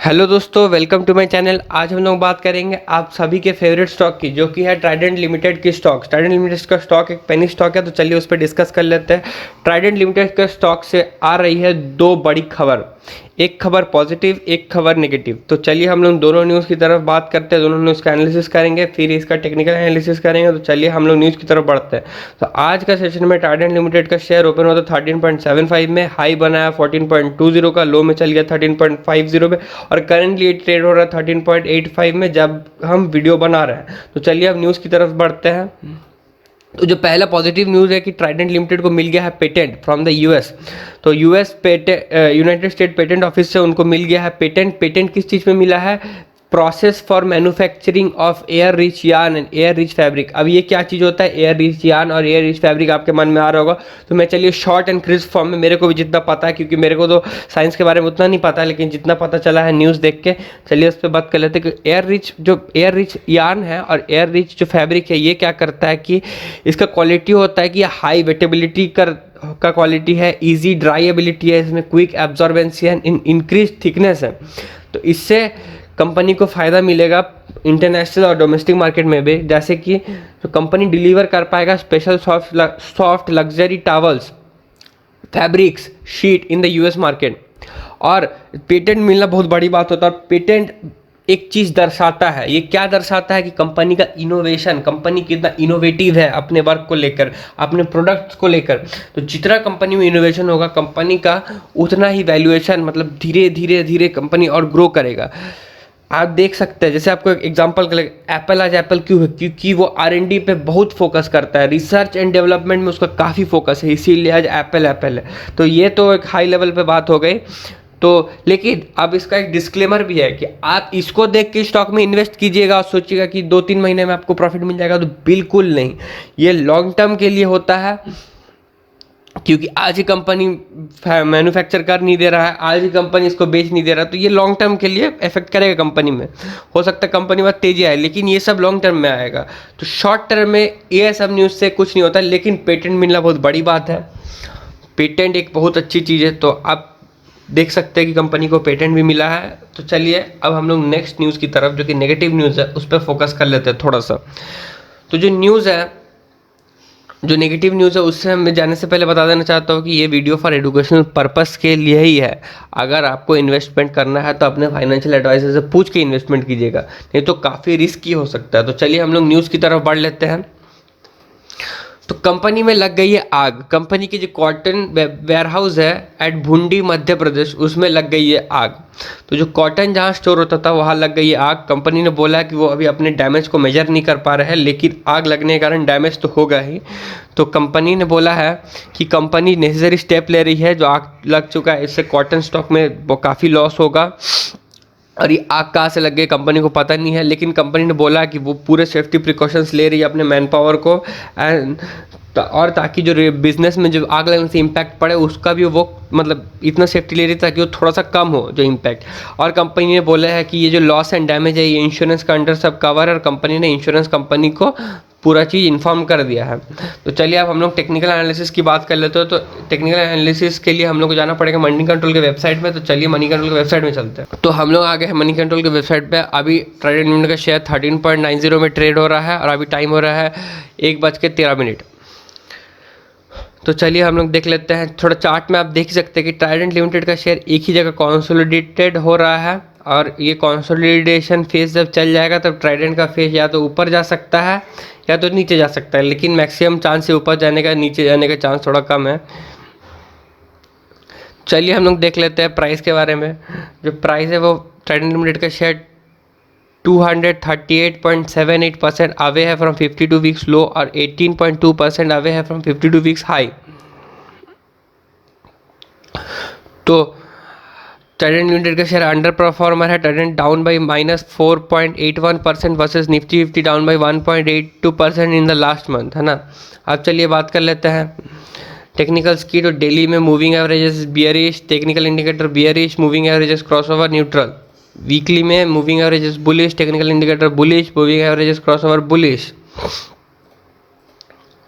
Hello दोस्तों, welcome to my channel. आज हम लोग बात करेंगे आप सभी के फेवरेट स्टॉक की, जो कि है ट्राइडेंट लिमिटेड की स्टॉक। ट्राइडेंट लिमिटेड का स्टॉक एक पेनी स्टॉक है, तो चलिए उस पर डिस्कस कर लेते हैं। ट्राइडेंट लिमिटेड के स्टॉक से आ रही है दो बड़ी खबर, एक खबर पॉजिटिव, एक खबर नेगेटिव। तो चलिए हम लोग दोनों न्यूज़ की तरफ बात करते हैं, दोनों न्यूज़ का एनालिसिस करेंगे, फिर इसका टेक्निकल एनालिसिस करेंगे। तो चलिए हम लोग न्यूज़ की तरफ बढ़ते हैं। तो आज का सेशन में ट्राइडेंट लिमिटेड का शेयर ओपन हुआ था 13.75 में, हाई बनाया 14.20 का, लो में चल गया 13.50 पे, और करंटली ट्रेड हो रहा है 13.85 में जब हम वीडियो बना रहे हैं। तो चलिए अब न्यूज़ की तरफ बढ़ते हैं। तो जो पहला पॉजिटिव न्यूज़ है कि ट्राइडेंट लिमिटेड को मिल गया है पेटेंट फ्रॉम द यूएस। तो US United state patent office से उनको मिल गया है पेटेंट। पेटेंट किस चीज़ में मिला है? Process for manufacturing of air rich yarn and air rich fabric. अब ये क्या चीज़ होता है एयर रिच यार्न और एयर रिच फैब्रिक, आपके मन में आ रहा होगा। तो मैं चलिए शॉर्ट एंड क्रिस्प फॉर्म में, मेरे को भी जितना पता है, क्योंकि मेरे को तो साइंस के बारे में उतना नहीं पता है, लेकिन जितना पता चला है न्यूज़ देख के, चलिए उस पर बात कर लेते हैं कि एयर रिच यार्न है और एयर रिच जो फैब्रिक है, ये क्या करता है कि इसका क्वालिटी होता है कि हाई वेटेबिलिटी का क्वालिटी है, इजी ड्राईएबिलिटी है, इसमें क्विक एब्जॉर्बेंसी है, इंक्रीज थिकनेस है। तो इससे कंपनी को फ़ायदा मिलेगा इंटरनेशनल और डोमेस्टिक मार्केट में भी, जैसे कि तो कंपनी डिलीवर कर पाएगा special soft luxury towels, fabrics, sheet in the US market. और पेटेंट मिलना बहुत बड़ी बात होता है। पेटेंट एक चीज़ दर्शाता है, ये क्या दर्शाता है कि कंपनी का इनोवेशन, कंपनी कितना इनोवेटिव है अपने वर्क को लेकर, अपने प्रोडक्ट्स को लेकर। तो जितना कंपनी में इनोवेशन होगा कंपनी का, उतना ही वैल्यूएशन, मतलब धीरे धीरे धीरे कंपनी और ग्रो करेगा। आप देख सकते हैं, जैसे आपको एक एग्जांपल के लिए, एप्पल आज एप्पल क्यों है? क्योंकि वो R&D पे बहुत फोकस करता है, रिसर्च एंड डेवलपमेंट में उसका काफ़ी फोकस है, इसीलिए आज एप्पल है। तो ये तो एक हाई लेवल पे बात हो गई। तो लेकिन अब इसका एक डिस्क्लेमर भी है कि आप इसको देख के स्टॉक में इन्वेस्ट कीजिएगा और सोचिएगा कि 2-3 महीने में आपको प्रॉफिट मिल जाएगा, तो बिल्कुल नहीं। ये लॉन्ग टर्म के लिए होता है, क्योंकि आज ही कंपनी मैन्युफैक्चर कर नहीं दे रहा है, आज ही कंपनी इसको बेच नहीं दे रहा है, तो ये लॉन्ग टर्म के लिए इफेक्ट करेगा कंपनी में। हो सकता है कंपनी में तेजी आए, लेकिन ये सब लॉन्ग टर्म में आएगा। तो शॉर्ट टर्म में ये सब न्यूज़ से कुछ नहीं होता, लेकिन पेटेंट मिलना बहुत बड़ी बात है। पेटेंट एक बहुत अच्छी चीज़ है, तो आप देख सकते हैं कि कंपनी को पेटेंट भी मिला है। तो चलिए अब हम लोग नेक्स्ट न्यूज़ की तरफ, जो कि नेगेटिव न्यूज़ है, उस पर फोकस कर लेते हैं थोड़ा सा। तो जो न्यूज़ है, जो नेगेटिव न्यूज़ है, उससे मैं जाने से पहले बता देना चाहता हूँ कि ये वीडियो फॉर एजुकेशनल पर्पस के लिए ही है। अगर आपको इन्वेस्टमेंट करना है तो अपने फाइनेंशियल एडवाइजर से पूछ के इन्वेस्टमेंट कीजिएगा, नहीं तो काफ़ी रिस्की हो सकता है। तो चलिए हम लोग न्यूज़ की तरफ बढ़ लेते हैं। तो कंपनी में लग गई है आग। कंपनी की जो कॉटन वेयरहाउस है एट भुंडी मध्य प्रदेश, उसमें लग गई है आग। तो जो कॉटन जहाँ स्टोर होता था वहाँ लग गई है आग। कंपनी ने बोला है कि वो अभी अपने डैमेज को मेजर नहीं कर पा रहे हैं, लेकिन आग लगने के कारण डैमेज तो होगा ही। तो कंपनी ने बोला है कि कंपनी नेसेसरी स्टेप ले रही है। जो आग लग चुका है, इससे कॉटन स्टॉक में वो काफ़ी लॉस होगा। और ये आग कहाँ से लग गई कंपनी को पता नहीं है, लेकिन कंपनी ने बोला कि वो पूरे सेफ्टी प्रिकॉशंस ले रही है अपने मैन पावर को, एंड और ताकि जो बिजनेस में जो आग लगने से इम्पैक्ट पड़े उसका भी वो, मतलब इतना सेफ्टी ले रही है ताकि वो थोड़ा सा कम हो जो इम्पैक्ट। और कंपनी ने बोला है कि ये जो लॉस एंड डैमेज है ये इंश्योरेंस का अंडर सब कवर है, और कंपनी ने इंश्योरेंस कंपनी को पूरा चीज़ इन्फॉर्म कर दिया है। तो चलिए अब हम लोग टेक्निकल एनालिसिस की बात कर लेते हो। तो टेक्निकल एनालिसिस के लिए हम लोग को जाना पड़ेगा मनी कंट्रोल के वेबसाइट में। तो चलिए मनी कंट्रोल के वेबसाइट में चलते हैं। तो हम लोग आ गए हैं मनी कंट्रोल के वेबसाइट पे। अभी ट्राइडेंट लिमिटेड का शेयर 13.90 में ट्रेड हो रहा है, और अभी टाइम हो रहा है 1:13। तो चलिए हम लोग देख लेते हैं। थोड़ा चार्ट में आप देख सकते हैं कि ट्राइडेंट लिमिटेड का शेयर एक ही जगह कंसोलिडेटेड हो रहा है, और ये कंसोलिडेशन फेज जब चल जाएगा तब ट्राइडेंट का फेज या तो ऊपर जा सकता है या तो नीचे जा सकता है, लेकिन मैक्सिमम चांस है ऊपर जाने का, नीचे जाने का चांस थोड़ा कम है। चलिए हम लोग देख लेते हैं प्राइस के बारे में। जो प्राइस है वो ट्राइडेंट लिमिटेड का शेयर 238.78% अवे है फ्रॉम 52 वीक्स लो, और 18.2% अवे है फ्रॉम 52 वीक्स हाई। तो ट्राइडेंट लिमिटेड का शेयर अंडर परफॉर्मर है। Trident down by -4.81% versus Nifty 50 down by 1.82% in the last month, है ना। अब चलिए बात कर लेते हैं टेक्निकल्स की। तो डेली में moving averages bearish, technical indicator bearish, moving averages crossover neutral. Weekly में moving averages bullish, technical indicator bullish, moving averages crossover bullish.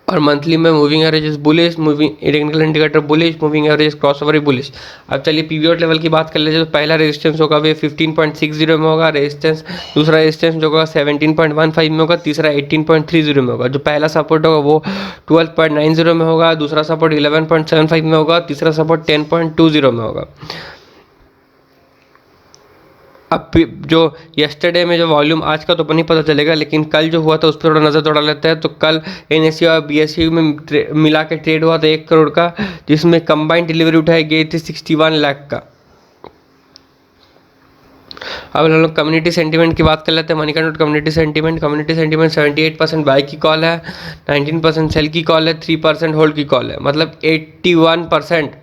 और मंथली में moving average bullish, moving technical indicator bullish, moving average crossover bullish. अब चलिए PVR level की बात कर लेते हैं। तो पहला रेजिस्टेंस होगा वे 15.60 में होगा रेजिस्टेंस, दूसरा रेजिस्टेंस जो होगा 17.15 में होगा, तीसरा 18.30 में होगा। जो पहला सपोर्ट होगा वो 12.90 में होगा, दूसरा सपोर्ट 11.75 में होगा, तीसरा सपोर्ट 10.20 में होगा। अब जो यस्टरडे में जो वॉल्यूम, आज का तो नहीं पता चलेगा, लेकिन कल जो हुआ था उस पर थोड़ा नज़र दौड़ा लेते हैं। तो कल एनएससी और बीएससी में मिला के ट्रेड हुआ था 1 करोड़ का, जिसमें कंबाइंड डिलीवरी उठाई गई थी 61 लाख का। अब हम लोग कम्युनिटी सेंटीमेंट की बात कर लेते हैं। Money control community sentiment 78% by की कॉल है, 19% सेल की कॉल है, 3% होल्ड की कॉल है, मतलब 81%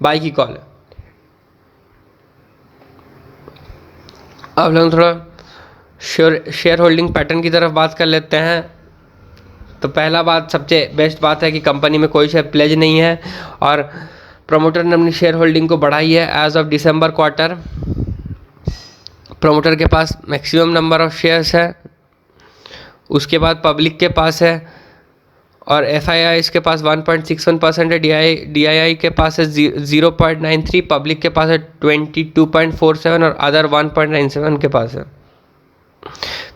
बाई की कॉल है। अब लोग थोड़ा शेयर होल्डिंग पैटर्न की तरफ बात कर लेते हैं। तो पहला बात, सबसे बेस्ट बात है कि कंपनी में कोई शेयर प्लेज नहीं है और प्रमोटर ने अपनी शेयर होल्डिंग को बढ़ाई है। As of December quarter promoter के पास मैक्सिमम नंबर ऑफ शेयर्स है, उसके बाद पब्लिक के पास है और FII इसके पास 1.61% है, DII के पास है 0.93, पब्लिक के पास है 22.47 और अदर 1.97 के पास है।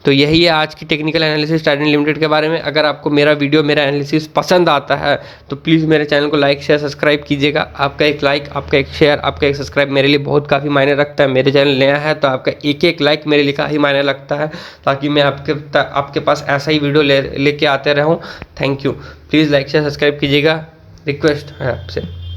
तो यही है आज की टेक्निकल एनालिसिस ट्राइडेंट लिमिटेड के बारे में। अगर आपको मेरा वीडियो, मेरा एनालिसिस पसंद आता है तो प्लीज़ मेरे चैनल को लाइक शेयर सब्सक्राइब कीजिएगा। आपका एक लाइक, आपका एक शेयर, आपका एक सब्सक्राइब मेरे लिए बहुत काफ़ी मायने रखता है। मेरे चैनल नया है तो आपका एक एक लाइक मेरे लिए काफ़ी मायने रखता है, ताकि मैं आपके पास ऐसा ही वीडियो लेके आते रहूँ। Thank you. Please like share subscribe कीजिएगा, रिक्वेस्ट है आपसे।